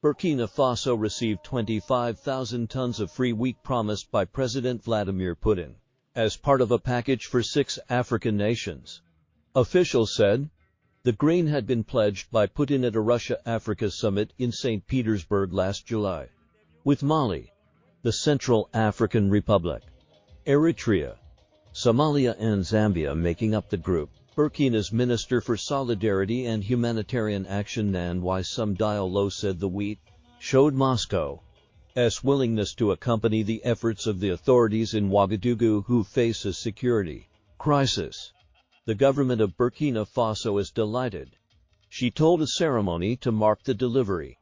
Burkina Faso received 25,000 tons of free wheat promised by President Vladimir Putin as part of a package for 6 African nations. Officials said the grain had been pledged by Putin at a Russia-Africa summit in St. Petersburg last July. With Mali, the Central African Republic, Eritrea, Somalia and Zambia making up the group, Burkina's Minister for Solidarity and Humanitarian Action Nan Ysum Diallo said the wheat showed Moscow's willingness to accompany the efforts of the authorities in Ouagadougou who face a security crisis. The government of Burkina Faso is delighted, she told a ceremony to mark the delivery,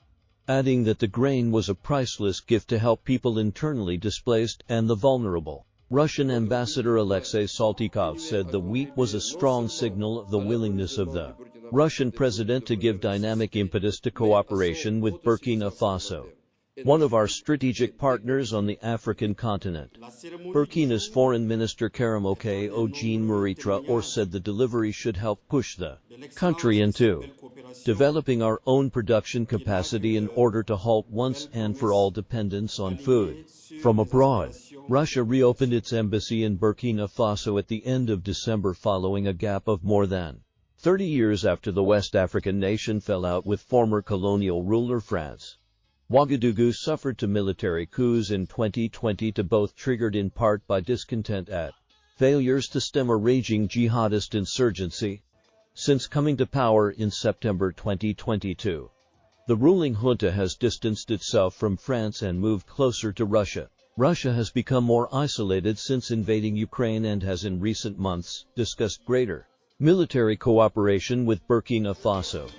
adding that the grain was a priceless gift to help people internally displaced and the vulnerable. Russian Ambassador Alexei Saltykov said the wheat was a strong signal of the willingness of the Russian president to give dynamic impetus to cooperation with Burkina Faso, one of our strategic partners on the African continent. Burkina's Foreign Minister Karamoke Ojean-Maritra said the delivery should help push the country into developing our own production capacity in order to halt once and for all dependence on food from abroad. Russia reopened its embassy in Burkina Faso at the end of December following a gap of more than 30 years after the West African nation fell out with former colonial ruler France. Ouagadougou suffered two military coups in 2020, both triggered in part by discontent at failures to stem a raging jihadist insurgency. Since coming to power in September 2022, the ruling junta has distanced itself from France and moved closer to Russia. Russia has become more isolated since invading Ukraine and has in recent months discussed greater military cooperation with Burkina Faso.